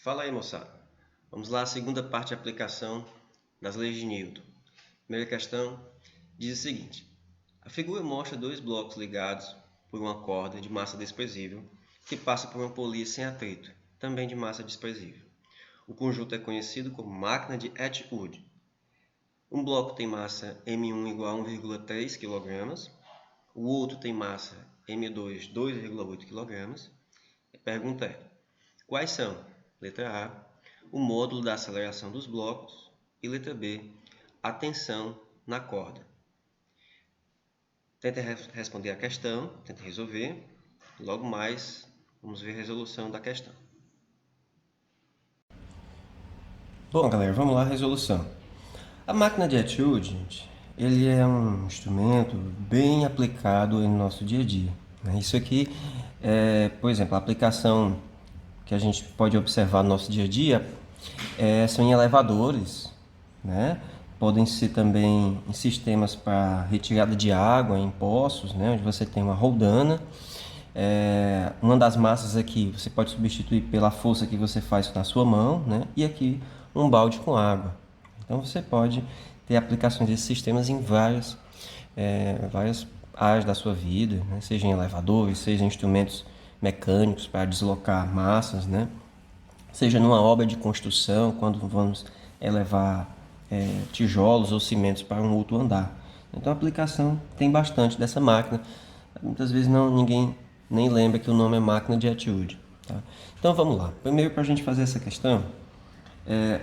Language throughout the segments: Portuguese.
Fala aí, moçada. Vamos lá, a segunda parte de aplicação das leis de Newton. Primeira questão diz o seguinte: a figura mostra dois blocos ligados por uma corda de massa desprezível que passa por uma polia sem atrito, também de massa desprezível. O conjunto é conhecido como máquina de Atwood. Um bloco tem massa M1 igual a 1,3 kg, o outro tem massa M2 2,8 kg. A pergunta é: quais são? Letra A, o módulo da aceleração dos blocos, e letra B, a tensão na corda. Tenta responder a questão, tenta resolver. Logo mais, vamos ver a resolução da questão. Bom, galera, vamos lá, a resolução. A máquina de Atwood, gente, ele é um instrumento bem aplicado no nosso dia a dia. Isso aqui é, por exemplo, a aplicação que a gente pode observar no nosso dia a dia são em elevadores, né? Podem ser também em sistemas para retirada de água, em poços, né? Onde você tem uma roldana. Uma das massas aqui você pode substituir pela força que você faz na sua mão, né? E aqui um balde com água. Então você pode ter aplicações desses sistemas em várias áreas da sua vida, né? Seja em elevadores, seja em instrumentos mecânicos para deslocar massas, né? Seja numa obra de construção, quando vamos elevar tijolos ou cimentos para um outro andar. Então a aplicação tem bastante dessa máquina. Muitas vezes ninguém nem lembra que o nome é máquina de Atwood. Tá? Então vamos lá. Primeiro, para a gente fazer essa questão,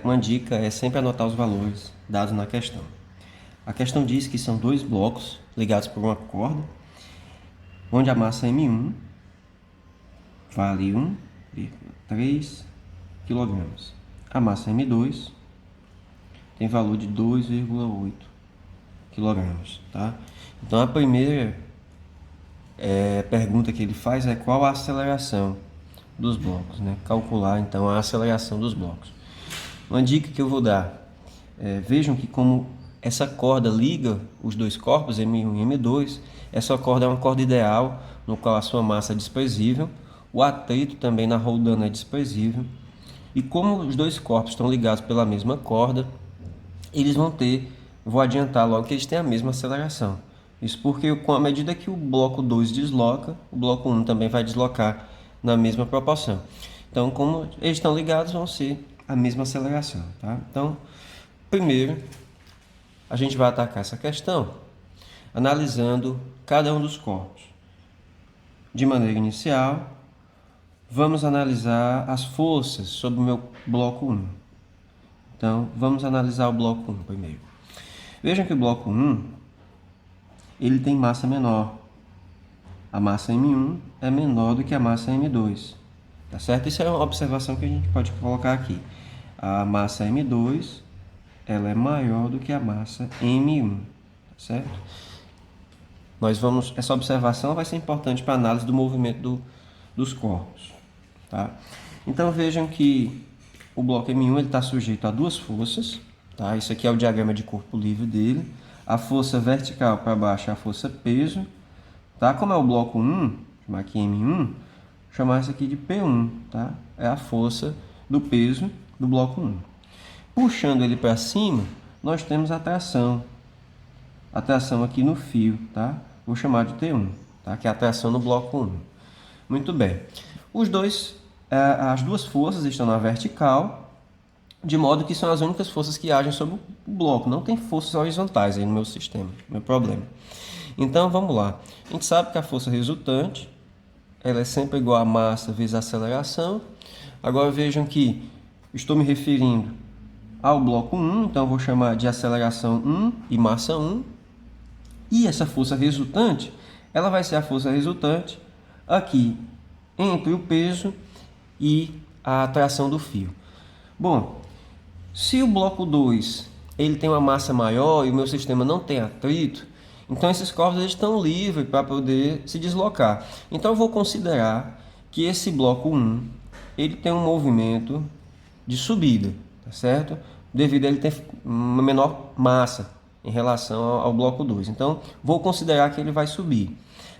uma dica é sempre anotar os valores dados na questão. A questão diz que são dois blocos ligados por uma corda, onde a massa M1 vale 1,3 kg. A massa M2 tem valor de 2,8 kg. Tá? Então a primeira pergunta que ele faz é qual a aceleração dos blocos, né? Calcular então a aceleração dos blocos. Uma dica que eu vou dar, vejam que como essa corda liga os dois corpos, M1 e M2, essa corda é uma corda ideal, no qual a sua massa é desprezível, o atrito também na roldana é desprezível, e como os dois corpos estão ligados pela mesma corda, eles vou adiantar logo que eles têm a mesma aceleração. Isso porque com a medida que o bloco 2 desloca, o bloco 1 também vai deslocar na mesma proporção. Então, como eles estão ligados, vão ser a mesma aceleração. Tá? Então, primeiro, a gente vai atacar essa questão analisando cada um dos corpos. De maneira inicial, vamos analisar as forças sobre o meu bloco 1. Então, vamos analisar o bloco 1 primeiro. Vejam que o bloco 1 ele tem massa menor. A massa M1 é menor do que a massa M2. Tá certo? Isso é uma observação que a gente pode colocar aqui. A massa M2 ela é maior do que a massa M1. Tá certo? Essa observação vai ser importante para a análise do movimento dos corpos. Tá? Então vejam que o bloco M1 está sujeito a duas forças. Tá? Isso aqui é o diagrama de corpo livre dele. A força vertical para baixo é a força peso. Tá? Como é o bloco 1, chamar aqui M1, chamar isso aqui de P1. Tá? É a força do peso do bloco 1. Puxando ele para cima, nós temos a tração. A tração aqui no fio. Tá? Vou chamar de T1, tá? Que é a tração no bloco 1. Muito bem. As duas forças estão na vertical, de modo que são as únicas forças que agem sobre o bloco. Não tem forças horizontais aí no meu sistema, no meu problema. Então, vamos lá. A gente sabe que a força resultante ela é sempre igual a massa vezes a aceleração. Agora, vejam que estou me referindo ao bloco 1, então vou chamar de aceleração 1 e massa 1. E essa força resultante, ela vai ser a força resultante aqui entre o peso e a tração do fio. Bom, se o bloco 2 ele tem uma massa maior e o meu sistema não tem atrito, então esses corpos eles estão livres para poder se deslocar. Então eu vou considerar que esse bloco 1 ele tem um movimento de subida, tá certo? Devido a ele ter uma menor massa em relação ao bloco 2. Então vou considerar que ele vai subir.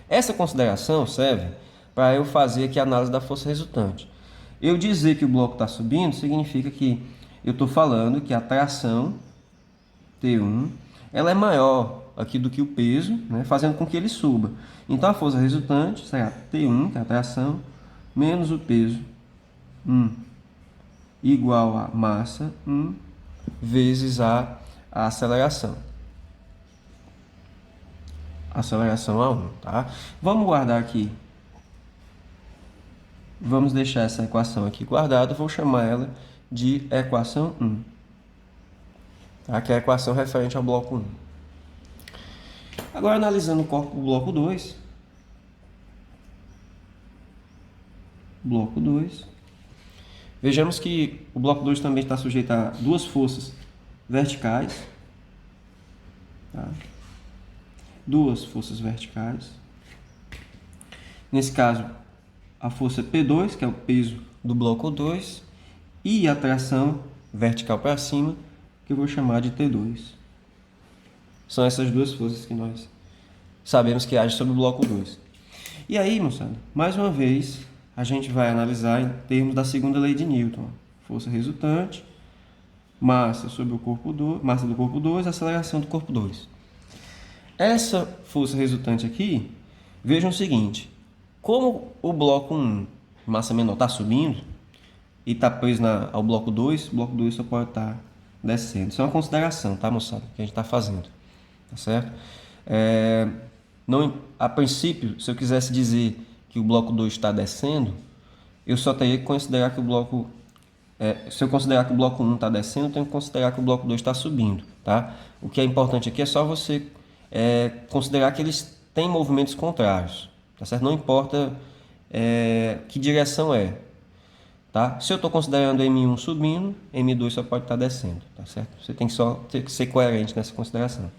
Essa consideração serve para eu fazer aqui a análise da força resultante. Eu dizer que o bloco está subindo significa que eu estou falando que a tração T1 ela é maior aqui do que o peso, né, fazendo com que ele suba. Então a força resultante será T1, que é a tração, menos o peso 1, igual a massa 1 vezes a aceleração. Aceleração A1, tá? Vamos guardar aqui. Vamos deixar essa equação aqui guardada. Vou chamar ela de equação 1. Tá? Que é a equação referente ao bloco 1. Agora, analisando o corpo do bloco 2. Bloco 2. Vejamos que o bloco 2 também está sujeito a duas forças verticais. Tá? Duas forças verticais. Nesse caso, a força P2, que é o peso do bloco 2, e a tração vertical para cima, que eu vou chamar de T2. São essas duas forças que nós sabemos que agem sobre o bloco 2. E aí, moçada, mais uma vez, a gente vai analisar em termos da segunda lei de Newton. Força resultante, massa sobre o corpo 2, massa do corpo 2, aceleração do corpo 2. Essa força resultante aqui, vejam o seguinte, como o bloco 1, massa menor, está subindo e está preso ao bloco 2, o bloco 2 só pode estar descendo. Isso é uma consideração, tá, moçada, que a gente está fazendo, tá certo? Não, a princípio, se eu quisesse dizer que o bloco 2 está descendo, eu só teria que considerar que o bloco... se eu considerar que o bloco 1 está descendo, eu tenho que considerar que o bloco 2 está subindo, tá? O que é importante aqui é só você considerar que eles têm movimentos contrários, tá certo? Não importa que direção é, tá? Se eu estou considerando M1 subindo, M2 só pode estar descendo, tá certo? Você tem que só ter que ser coerente nessa consideração.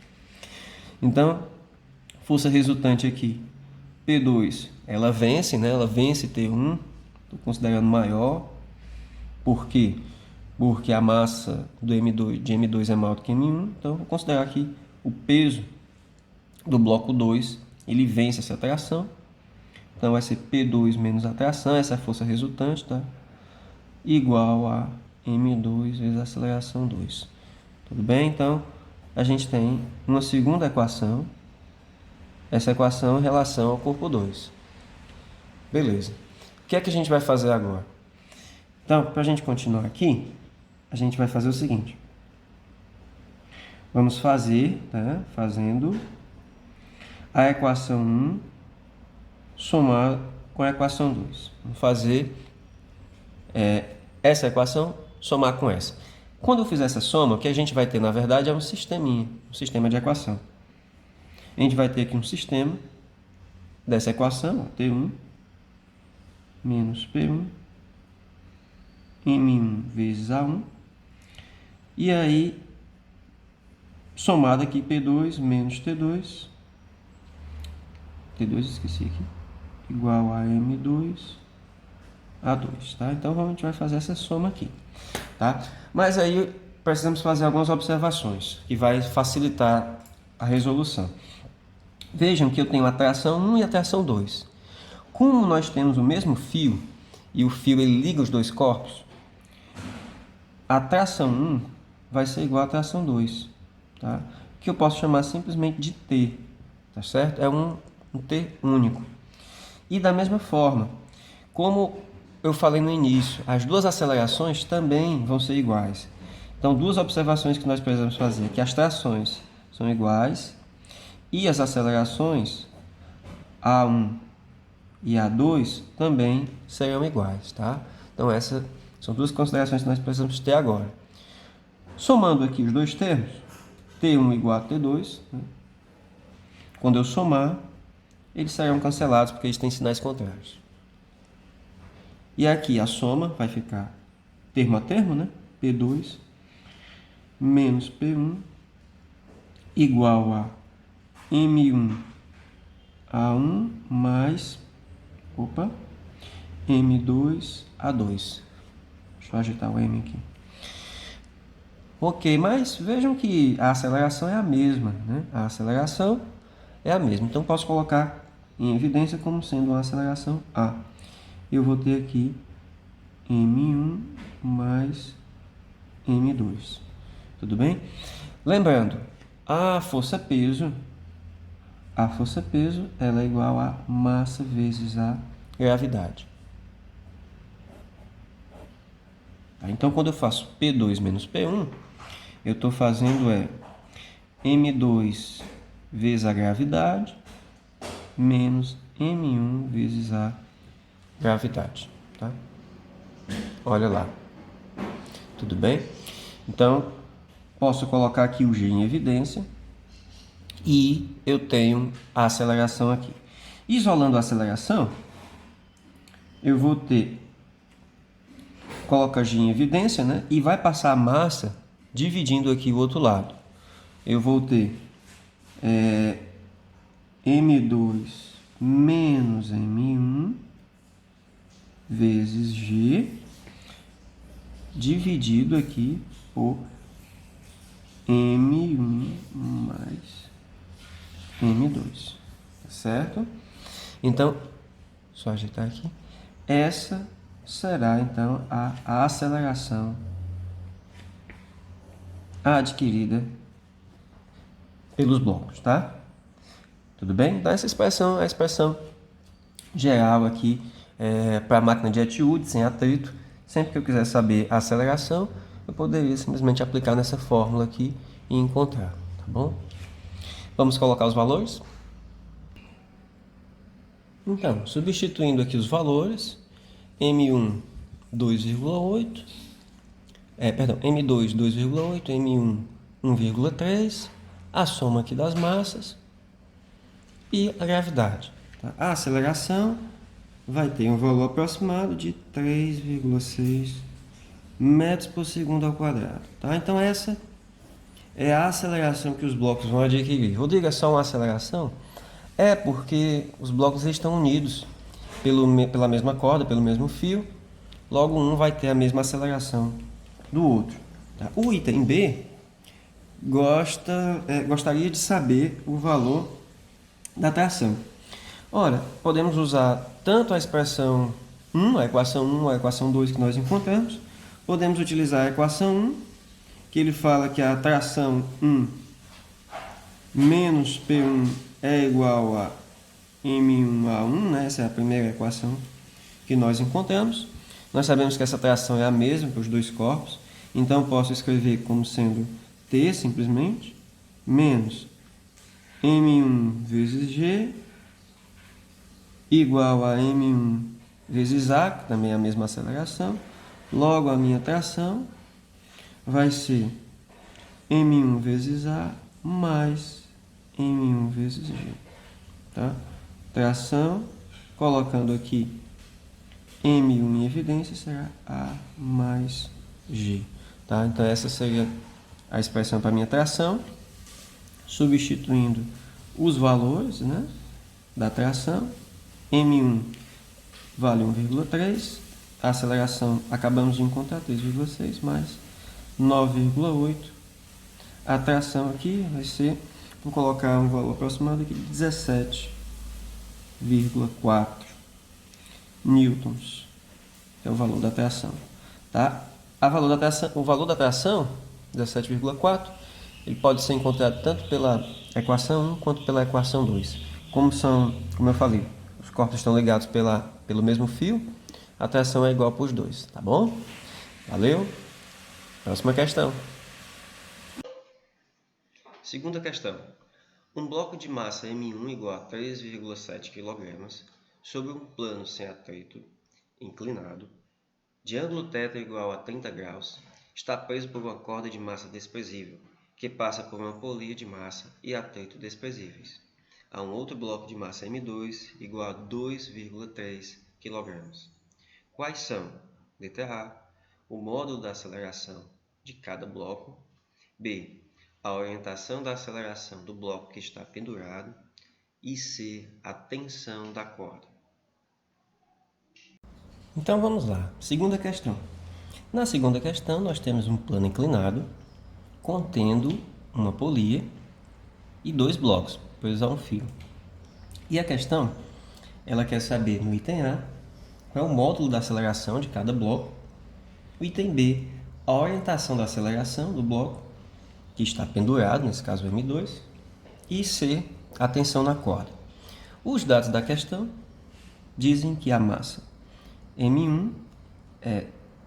Então, força resultante aqui, P2, ela vence, né? Ela vence T1, estou considerando maior. Por quê? Porque a massa de M2 é maior do que M1, então eu vou considerar aqui o peso do bloco 2, ele vence essa tração. Então vai ser P2 menos a tração, essa é a força resultante, tá? Igual a M2 vezes a aceleração 2. Tudo bem? Então, a gente tem uma segunda equação. Essa equação em relação ao corpo 2. Beleza. O que é que a gente vai fazer agora? Então, para a gente continuar aqui, a gente vai fazer o seguinte. Vamos fazer, tá? Fazendo a equação 1 somar com a equação 2. Vamos fazer essa equação somar com essa. Quando eu fizer essa soma, o que a gente vai ter, na verdade, é um sisteminha, um sistema de equação. A gente vai ter aqui um sistema dessa equação, ó, T1 menos P1 M1 vezes A1. E aí, somado aqui P2 menos T2. T2 esqueci aqui. Igual a M2 A2, tá? Então, a gente vai fazer essa soma aqui, tá? Mas aí, precisamos fazer algumas observações, que vai facilitar a resolução. Vejam que eu tenho a tração 1 e a tração 2. Como nós temos o mesmo fio, e o fio ele liga os dois corpos, a tração 1 vai ser igual à tração 2, tá? Que eu posso chamar simplesmente de T, tá certo? É um T único. E da mesma forma, como eu falei no início, as duas acelerações também vão ser iguais. Então, duas observações que nós precisamos fazer, que as trações são iguais e as acelerações A1 e A2 também serão iguais, tá? Então, essas são duas considerações que nós precisamos ter agora. Somando aqui os dois termos, T1 igual a T2, né? Quando eu somar, eles serão cancelados porque eles têm sinais contrários. E aqui a soma vai ficar termo a termo, né? P2 menos P1 igual a M1 A1 mais M2 A2. Deixa eu ajeitar o M aqui. Ok, mas vejam que a aceleração é a mesma, né? A aceleração é a mesma. Então, posso colocar em evidência como sendo uma aceleração A. Eu vou ter aqui M1 mais M2. Tudo bem? Lembrando, a força-peso ela é igual a massa vezes a gravidade. Então, quando eu faço P2 menos P1, eu estou fazendo M2 vezes a gravidade menos M1 vezes a gravidade. Tá? Olha lá. Tudo bem? Então, posso colocar aqui o G em evidência e eu tenho a aceleração aqui. Isolando a aceleração, eu vou ter, coloca G em evidência, né? E vai passar a massa dividindo aqui o outro lado. Eu vou ter M2 menos M1 vezes G dividido aqui por M1 mais M2, certo? Então, só ajeitar aqui. Essa será, então, a aceleração adquirida pelos blocos, tá? Tudo bem? Então, essa expressão é a expressão geral aqui para a máquina de Etioud, sem atrito. Sempre que eu quiser saber a aceleração, eu poderia simplesmente aplicar nessa fórmula aqui e encontrar, tá bom? Vamos colocar os valores? Então, substituindo aqui os valores, M1, 2,8, M2, 2,8, M1, 1,3, a soma aqui das massas e a gravidade. Tá? A aceleração vai ter um valor aproximado de 3,6 metros por segundo ao quadrado. Tá? Então, essa é a aceleração que os blocos vão adquirir. Rodrigo, é só uma aceleração? É porque os blocos estão unidos pela mesma corda, pelo mesmo fio. Logo, um vai ter a mesma aceleração do outro. Tá? O item B gostaria de saber o valor da tração. Ora, podemos usar tanto a expressão 1, a equação 1, a equação 2 que nós encontramos. Podemos utilizar a equação 1, que ele fala que a tração 1 menos P1 é igual a M1A1, né? Essa é a primeira equação que nós encontramos. Nós sabemos que essa tração é a mesma para os dois corpos, então posso escrever como sendo T simplesmente, menos M1 vezes G, igual a M1 vezes A, que também é a mesma aceleração. Logo, a minha tração vai ser M1 vezes A mais M1 vezes G. Tá? Tração, colocando aqui M1 em evidência, será A mais G. Tá? Então, essa seria a expressão para a minha tração, substituindo os valores, né, da tração. M1 vale 1,3, a aceleração acabamos de encontrar 3,6 mais 9,8. A tração aqui vai ser, vou colocar um valor aproximado aqui de 17,4 newtons, que é o valor da tração. Tá? O valor da tração, 17,4, ele pode ser encontrado tanto pela equação 1 quanto pela equação 2. Como eu falei, os corpos estão ligados pelo mesmo fio, a tração é igual para os dois, tá bom? Valeu! Próxima questão. Segunda questão. Um bloco de massa M1 igual a 3,7 kg sobre um plano sem atrito, inclinado, de ângulo θ igual a 30 graus, está preso por uma corda de massa desprezível, que passa por uma polia de massa e atrito desprezíveis, a um outro bloco de massa M2 igual a 2,3 kg. Quais são? Letra A. O módulo da aceleração de cada bloco. B. A orientação da aceleração do bloco que está pendurado. E C. A tensão da corda. Então vamos lá. Segunda questão. Na segunda questão, nós temos um plano inclinado contendo uma polia e dois blocos, presos a um fio. E a questão, ela quer saber no item A é o módulo da aceleração de cada bloco. O item B, a orientação da aceleração do bloco, que está pendurado, nesse caso o M2. E C, a tensão na corda. Os dados da questão dizem que a massa M1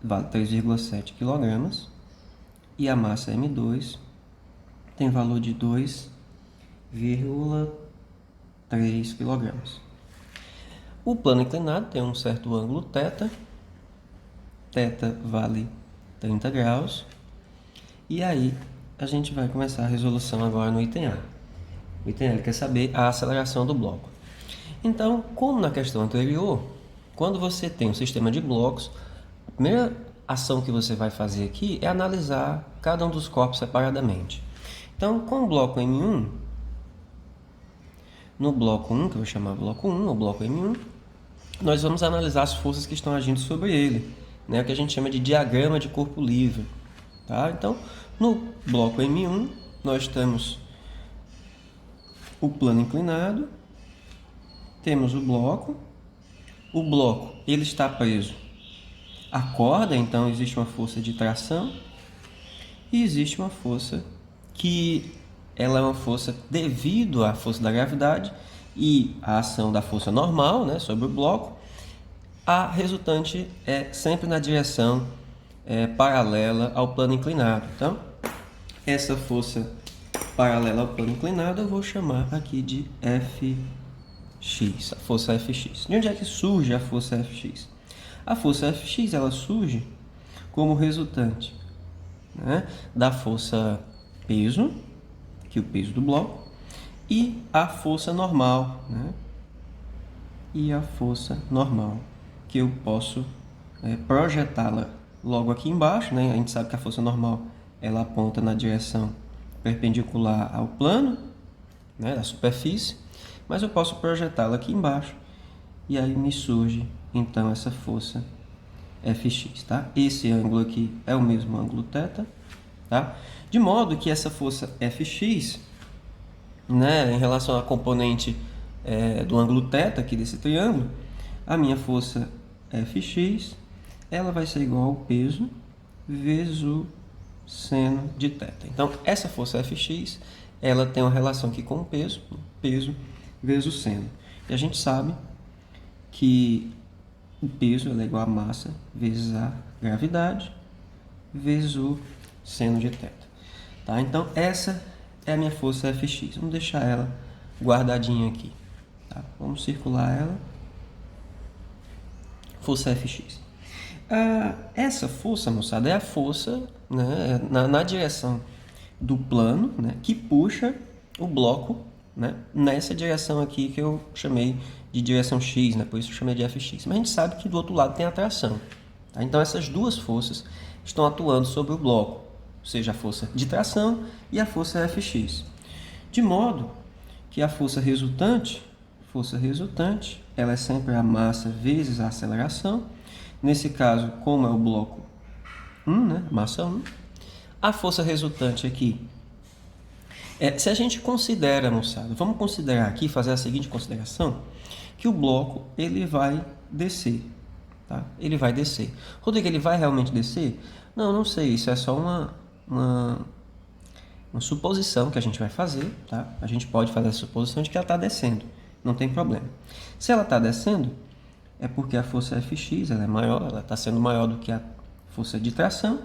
vale 3,7 kg e a massa M2 tem valor de 2,3 kg. O plano inclinado tem um certo ângulo θ. θ vale 30 graus. E aí a gente vai começar a resolução agora no item A. O item A ele quer saber a aceleração do bloco. Então, como na questão anterior, quando você tem um sistema de blocos, a primeira ação que você vai fazer aqui é analisar cada um dos corpos separadamente. Então, com o bloco M1, no bloco 1, que eu vou chamar bloco 1, ou bloco M1, nós vamos analisar as forças que estão agindo sobre ele, né, o que a gente chama de diagrama de corpo livre. Tá? Então, no bloco M1, nós temos o plano inclinado, temos o bloco ele está preso à corda, então existe uma força de tração e existe uma força que ela é uma força devido à força da gravidade e à ação da força normal, né, sobre o bloco. A resultante é sempre na direção paralela ao plano inclinado. Então, essa força paralela ao plano inclinado eu vou chamar aqui de Fx, a força Fx. De onde é que surge a força Fx? A força Fx ela surge como resultante, né, da força peso, que é o peso do bloco, e a força normal, né, e a força normal, que eu posso projetá-la logo aqui embaixo, né? A gente sabe que a força normal ela aponta na direção perpendicular ao plano, né, da superfície, mas eu posso projetá-la aqui embaixo e aí me surge então essa força Fx, tá? Esse ângulo aqui é o mesmo ângulo θ, tá? De modo que essa força Fx, né, em relação à componente do ângulo θ aqui desse triângulo, a minha força Fx ela vai ser igual ao peso vezes o seno de θ. Então, essa força Fx ela tem uma relação aqui com o peso vezes o seno. E a gente sabe que o peso é igual a massa vezes a gravidade vezes o seno de θ. Tá? Então, essa é a minha força Fx. Vamos deixar ela guardadinha aqui. Tá? Vamos circular ela. Força Fx. Essa força, moçada, é a força, né, na direção do plano, né, que puxa o bloco, né, nessa direção aqui que eu chamei de direção x, né, por isso eu chamei de Fx. Mas a gente sabe que do outro lado tem a tração. Tá? Então essas duas forças estão atuando sobre o bloco, ou seja, a força de tração e a força Fx. De modo que a força resultante, ela é sempre a massa vezes a aceleração. Nesse caso, como é o bloco 1, né, massa 1, a força resultante aqui, se a gente considera, moçada, vamos considerar aqui, fazer a seguinte consideração, que o bloco ele vai descer. Tá? Ele vai descer. Rodrigo, ele vai realmente descer? Não sei, isso é só uma suposição que a gente vai fazer. Tá? A gente pode fazer a suposição de que ela está descendo, não tem problema. Se ela está descendo, é porque a força Fx ela é maior, ela está sendo maior do que a força de tração.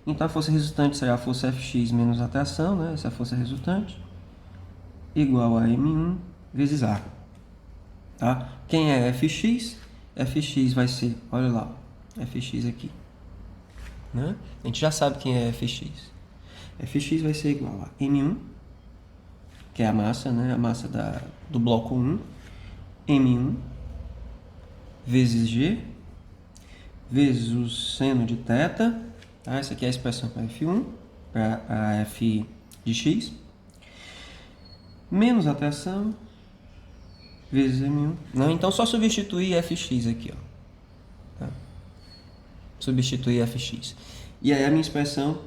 Então a força resultante será a força Fx menos a tração, né? Essa é a força resultante, igual a M1 vezes A. Tá? Quem é Fx? Fx vai ser, olha lá, Fx aqui. Né? A gente já sabe quem é Fx. Fx vai ser igual a M1, que é a massa, né? A massa do bloco 1, M1 vezes G, vezes o seno de θ, tá? Essa aqui é a expressão para F1, para a F de x, menos a tração, vezes M1. Não, então só substituir Fx aqui, ó. Tá? Substituir Fx. E aí a minha expressão,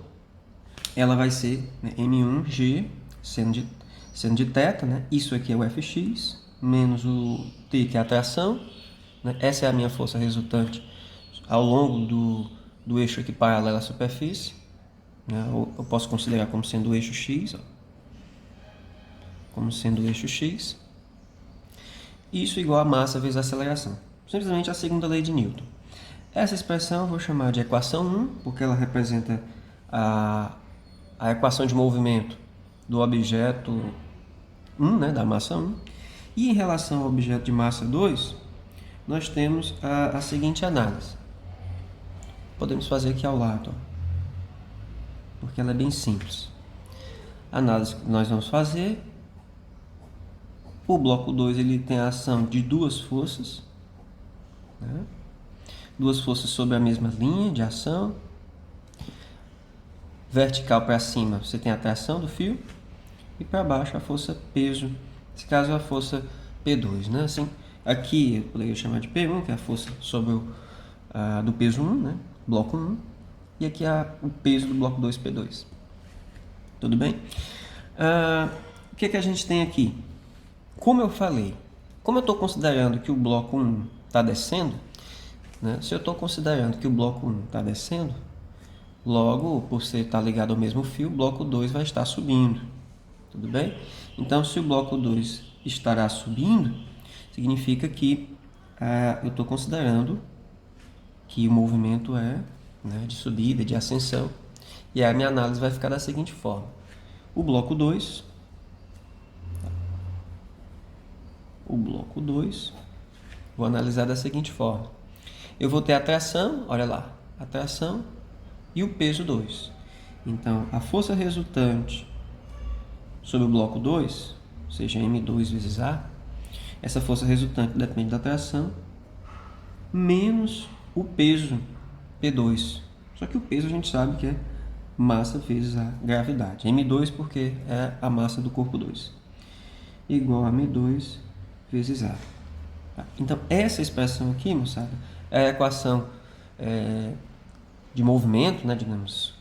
ela vai ser, né, M1G, seno de θ, né? Isso aqui é o Fx, menos o t, que é a tração, né? Essa é a minha força resultante ao longo do eixo aqui paralelo à superfície, né? Eu posso considerar como sendo o eixo X, ó, como sendo o eixo X. Isso igual a massa vezes a aceleração. Simplesmente a segunda lei de Newton. Essa expressão eu vou chamar de equação 1, porque ela representa a equação de movimento do objeto 1, né, da massa 1. E em relação ao objeto de massa 2, nós temos a seguinte análise. Podemos fazer aqui ao lado, ó, porque ela é bem simples. A análise que nós vamos fazer, o bloco 2 ele tem a ação de duas forças, né? Duas forças sobre a mesma linha de ação. Vertical para cima você tem a tração do fio e para baixo a força peso, nesse caso é a força P2, né? Assim, aqui eu poderia chamar de P1, que é a força sobre do peso 1, né? Bloco 1, e aqui o peso do bloco 2, P2. Tudo bem? O que a gente tem aqui? Como eu falei, como eu estou considerando que o bloco 1 está descendo, né? Se eu estou considerando que o bloco 1 está descendo, logo, por ser estar ligado ao mesmo fio, o bloco 2 vai estar subindo. Tudo bem? Então, se o bloco 2 estará subindo, significa que eu estou considerando que o movimento é, né, de subida, de ascensão. E a minha análise vai ficar da seguinte forma. O bloco 2, vou analisar da seguinte forma. Eu vou ter a tração, olha lá, a tração e o peso 2. Então, a força resultante sobre o bloco 2, ou seja, M2 vezes A, essa força resultante depende da tração, menos o peso P2. Só que o peso a gente sabe que é massa vezes a gravidade. M2 porque é a massa do corpo 2. Igual a M2 vezes A. Tá? Então, essa expressão aqui, moçada, é a equação de movimento, né, digamos,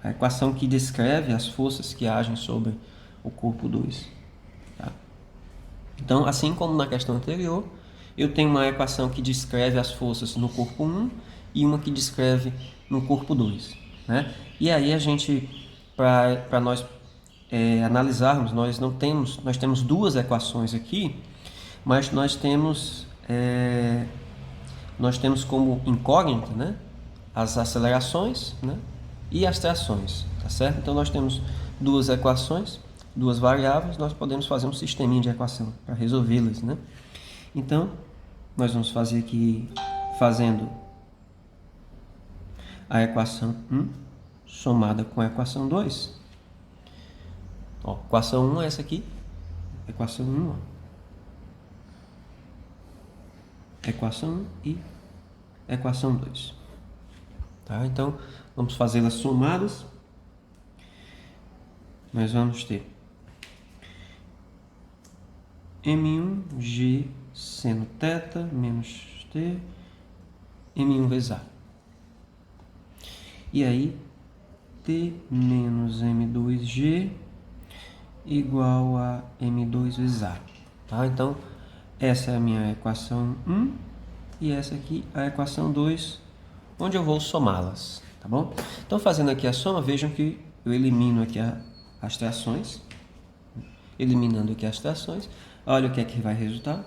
a equação que descreve as forças que agem sobre o corpo 2. Tá? Então, assim como na questão anterior, eu tenho uma equação que descreve as forças no corpo 1 e uma que descreve no corpo 2. Né? E aí a gente, para nós analisarmos, nós temos duas equações aqui, mas nós temos como incógnita, né, as acelerações, né, e as trações, tá certo? Então nós temos duas equações, duas variáveis, nós podemos fazer um sisteminha de equação para resolvê-las, né? Então nós vamos fazer aqui fazendo a equação 1 somada com a equação 2. Ó, equação 1 é essa aqui, equação 1, ó. Equação 1 e equação 2. Tá? Então, vamos fazê-las somadas. Nós vamos ter M1G seno θ menos T M1 vezes A. E aí, T menos M2G igual a M2 vezes A. Tá? Então, essa é a minha equação 1 e essa aqui a equação 2, onde eu vou somá-las, tá bom? Então, fazendo aqui a soma, vejam que eu elimino aqui as trações. Eliminando aqui as trações, olha o que é que vai resultar.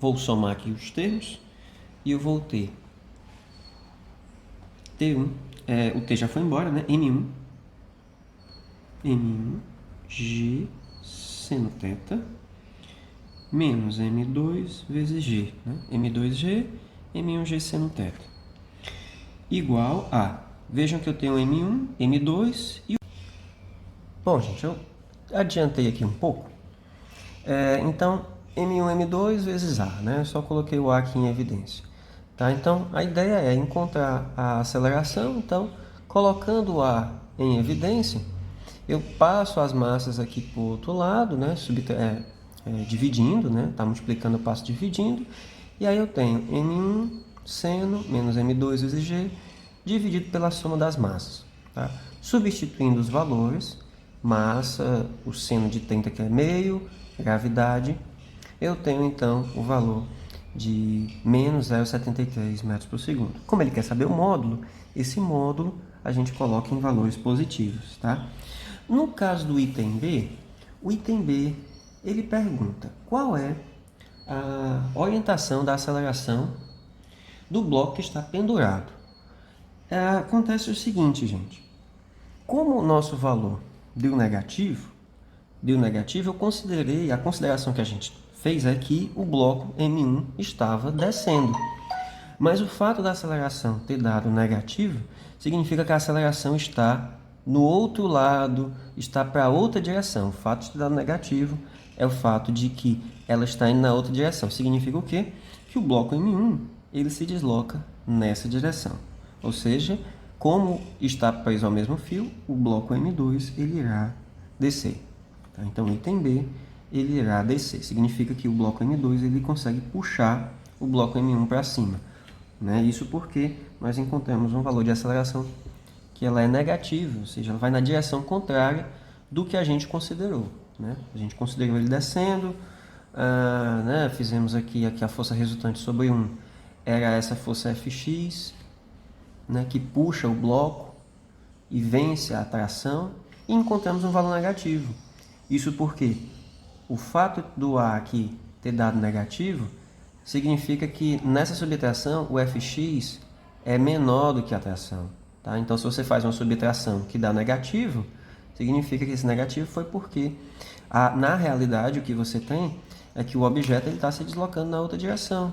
Vou somar aqui os termos e eu vou ter T1, o T já foi embora, né? M1 G seno θ menos M2 vezes G, né? M2G, M1G seno θ. Igual a, vejam que eu tenho M1, M2 e... Bom, gente, eu adiantei aqui um pouco. Então, M1, M2 vezes A, né? Eu só coloquei o A aqui em evidência. Tá? Então, a ideia é encontrar a aceleração. Então, colocando o A em evidência, eu passo as massas aqui para o outro lado, né? Dividindo, né? Tá multiplicando, eu passo dividindo. E aí eu tenho M1 seno menos M2 vezes G dividido pela soma das massas. Tá? Substituindo os valores, massa, o seno de 30 que é meio, gravidade, eu tenho então o valor de menos 0,73 metros por segundo. Como ele quer saber o módulo, esse módulo a gente coloca em valores positivos, tá? No caso do item B, o item B, ele pergunta qual é a orientação da aceleração do bloco que está pendurado. Acontece o seguinte, gente. Como o nosso valor deu negativo, eu considerei, a consideração que a gente fez é que o bloco M1 estava descendo. Mas o fato da aceleração ter dado negativo significa que a aceleração está no outro lado, está para outra direção. O fato de ter dado negativo é o fato de que ela está indo na outra direção. Significa o quê? Que o bloco M1 ele se desloca nessa direção. Ou seja, como está preso ao mesmo fio, o bloco M2 ele irá descer. Então, o item B ele irá descer. Significa que o bloco M2 ele consegue puxar o bloco M1 para cima. Né? Isso porque nós encontramos um valor de aceleração que ela é negativa, ou seja, ela vai na direção contrária do que a gente considerou. Né? A gente considerou ele descendo, né? Fizemos aqui a força resultante sobre 1 era essa força Fx, né? Que puxa o bloco e vence a tração, e encontramos um valor negativo. Isso porque o fato do A aqui ter dado negativo significa que nessa subtração o Fx é menor do que a tração. Tá? Então, se você faz uma subtração que dá negativo, significa que esse negativo foi porque, na realidade, o que você tem é que o objeto está se deslocando na outra direção.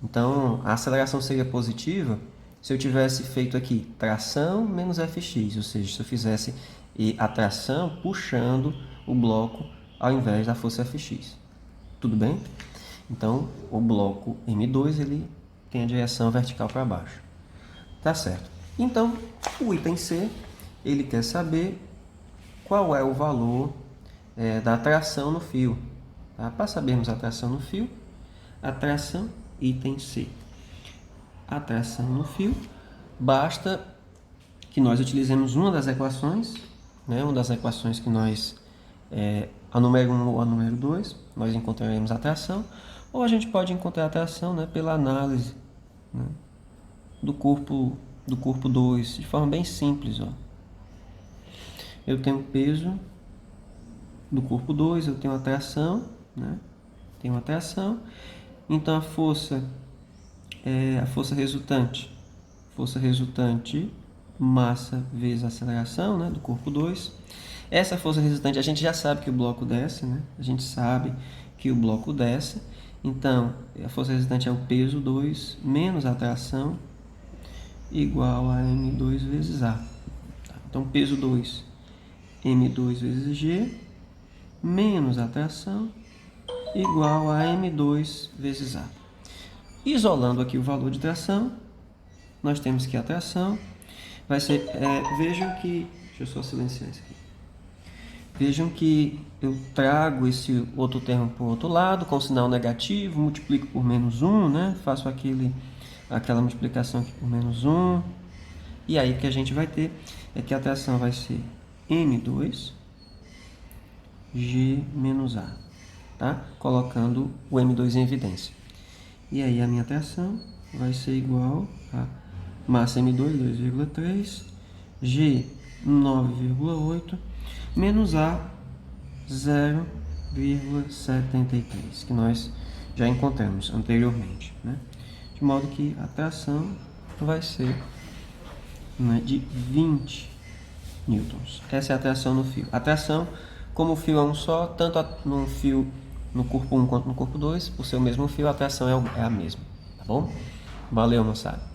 Então, a aceleração seria positiva se eu tivesse feito aqui tração menos Fx, ou seja, se eu fizesse a tração puxando o bloco ao invés da força Fx. Tudo bem? Então, o bloco M2 ele tem a direção vertical para baixo. Tá certo. Então, o item C, ele quer saber qual é o valor da tração no fio. Tá? Para sabermos a tração no fio, a tração, item C. A tração no fio, basta que nós utilizemos uma das equações, né? Uma das equações que nós, a número 1 ou a número 2, nós encontraremos a tração, ou a gente pode encontrar a tração, né, pela análise, né, do corpo 2, de forma bem simples. Ó. Eu tenho o peso do corpo 2, eu tenho a tração, né, tenho a tração, então a força resultante, massa vezes a aceleração, né, do corpo 2. Essa força resultante, a gente já sabe que o bloco desce, né? A gente sabe que o bloco desce. Então, a força resultante é o peso 2 menos a tração igual a M2 vezes A. Então, peso 2, M2 vezes G, menos a tração igual a M2 vezes A. Isolando aqui o valor de tração, nós temos que a tração vai ser... vejam que... Deixa eu só silenciar isso aqui. Vejam que eu trago esse outro termo para o outro lado, com sinal negativo, multiplico por menos 1, né? Faço aquela multiplicação aqui por menos 1. E aí o que a gente vai ter é que a tração vai ser M2, G menos A. Tá? Colocando o M2 em evidência. E aí a minha tração vai ser igual a massa M2, 2,3, G, 9,8, menos A, 0,73, que nós já encontramos anteriormente. Né? De modo que a tração vai ser, né, de 20 newtons. Essa é a tração no fio. A tração, como o fio é um só, tanto no fio no corpo 1 quanto no corpo 2, por ser o mesmo fio, a tração é a mesma. Tá bom? Valeu, moçada.